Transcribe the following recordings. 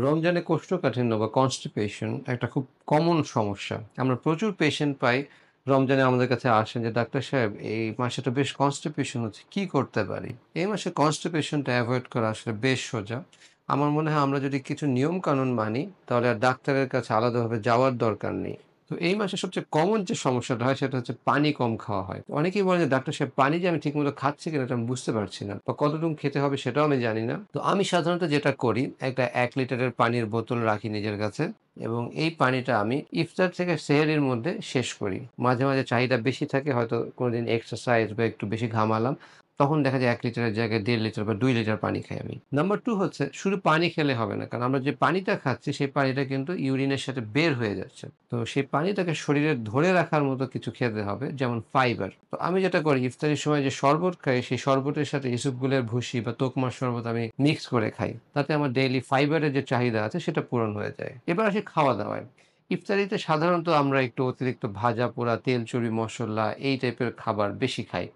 রমজানে কোষ্ঠকাঠিন্য বা কনস্টিপেশন একটা খুব কমন সমস্যা। আমরা প্রচুর পেশেন্ট পাই রমজানে আমাদের কাছে আসেন যে, "ডাক্তার সাহেব এই মাসে তো বেশ কনস্টিপেশন হচ্ছে, কি করতে পারি?" এই মাসে কনস্টিপেশনটা এভয়েড করা আসলে বেশ সোজা। আমার মনে হয় আমরা যদি কিছু নিয়ম-কানুন মানি, তাহলে আর ডাক্তারের কাছে আলাদাভাবে যাওয়ার দরকার নেই। তো এই মাসে সবচেয়ে কমন যে সমস্যাটা হয় সেটা হচ্ছে পানি কম খাওয়া হয়। তো অনেকেই বলে যে, "ডাক্তার সাহেব পানি যে আমি ঠিকমতো খাচ্ছি কিনা এটা আমি বুঝতে পারছি না বা কতটুকু খেতে হবে সেটাও আমি জানি না।" তো আমি সাধারণত যেটা করি একটা ১ লিটারের পানির বোতল রাখি নিজের কাছে এবং এই পানিটা আমি ইফতার থেকে সেহরির মধ্যে শেষ করি। মাঝে, মাঝে চাহিদা বেশি থাকে হয়তো কোনোদিন এক্সারসাইজ বা একটু বেশি ঘামালাম। তখন দেখা যায় ১ লিটারের জায়গায় ১.৫ লিটার বা ২ লিটার পানি খাই আমি। নাম্বার ২ হচ্ছে শুধু পানি খেলে হবে না। কারণ আমরা যে পানিটা খাচ্ছি সেই পানিটা কিন্তু ইউরিনের সাথে বের হয়ে যাচ্ছে। তো সেই পানিটাকে শরীরে ধরে রাখার মতো কিছু খেতে হবে যেমন ফাইবার। তো আমি যেটা করি ইফতারির সময় যে শরবত খাই সেই শরবতের সাথে ইসবগুলের ভুসি বা তোকমার শরবত আমি মিক্স করে খাই। তাতে আমার ডেইলি ফাইবারের যে চাহিদা আছে সেটা পূরণ হয়ে যায়। এবার আসি খাওয়া-দাওয়ায়। ইফতারিতে সাধারণত আমরা একটু অতিরিক্ত ভাজা পোড়া, তেল, চর্বি, মসল্লা এই টাইপের খাবার বেশি খাই।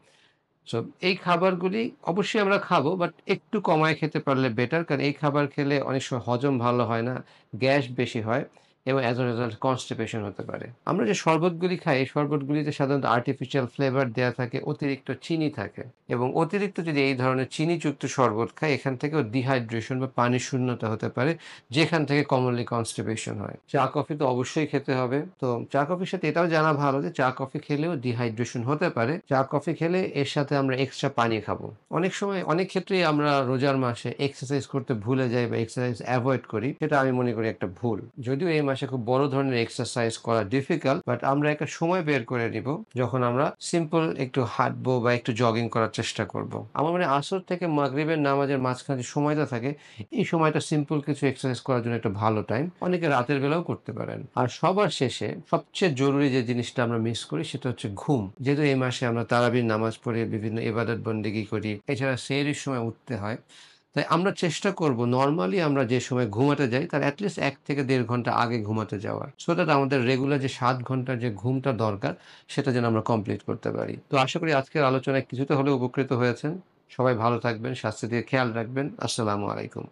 সো এই খাবারগুলি অবশ্যই আমরা খাবো বাট একটু কমায় খেতে পারলে বেটার। কারণ এই খাবার খেলে অনেক সময় হজম ভালো হয় না, গ্যাস বেশি হয় এবং as a result constipation হতে পারে। আমরা যে শরবতগুলি খাই, এই শরবতগুলিতে সাধারণত আর্টিফিশিয়াল ফ্লেভার দেয়া থাকে, অতিরিক্ত চিনি থাকে এবং অতিরিক্ত যদি এই ধরনের চিনিযুক্ত শরবত খাই, এখান থেকেও ডিহাইড্রেশন বা পানি শূন্যতা হতে পারে, যেখান থেকে কমনলি কনস্টিপেশন হয়। চা, কফি তো অবশ্যই খেতে হবে। তো চা, কফির সাথে এটাও জানা ভালো যে চা, কফি খেলেও ডিহাইড্রেশন হতে পারে। চা, কফি খেলে এর সাথে আমরা এক্সট্রা পানি খাবো। অনেক সময় অনেক ক্ষেত্রেই আমরা রোজার মাসে এক্সারসাইজ করতে ভুলে যাই বা এক্সারসাইজ এভয়েড করি। সেটা আমি মনে করি একটা ভুল। যদিও এই মাসে খুব বড় ধরনের এক্সারসাইজ করা ডিফিকাল্ট বাট আমরা একটা সময় বের করে নিব যখন আমরা সিম্পল একটু হাঁটবো বা একটু জগিং করার চেষ্টা করব। আমার মনে হয় আসর থেকে মাগরিবের নামাজের মাঝখানে যে সময়টা থাকে এই সময়টা সিম্পল কিছু এক্সারসাইজ করার জন্য একটা ভালো টাইম। অনেকে রাতের বেলাও করতে পারেন। আর সবার শেষে সবচেয়ে জরুরি যে জিনিসটা আমরা মিস করি সেটা হচ্ছে ঘুম। যেহেতু এই মাসে আমরা তারাবির নামাজ পড়ি, বিভিন্ন ইবাদত বন্দেগী করি। এছাড়া সেহরির সময় উঠতে হয়। তাই আমরা চেষ্টা করব নরমালি আমরা যে সময় ঘুমাতে যাই তার এট লিস্ট ১ থেকে ১.৫ ঘন্টা আগে ঘুমাতে যাওয়ার। সো দ্যাট আমাদের রেগুলার যে ৭ ঘন্টার যে ঘুমটা দরকার সেটা যেন আমরা কমপ্লিট করতে পারি। তো আশা করি আজকের আলোচনায় কিছুটা হলেও উপকৃত হয়েছেন। সবাই ভালো থাকবেন, স্বাস্থ্যের দিকে খেয়াল রাখবেন। আসসালামু আলাইকুম।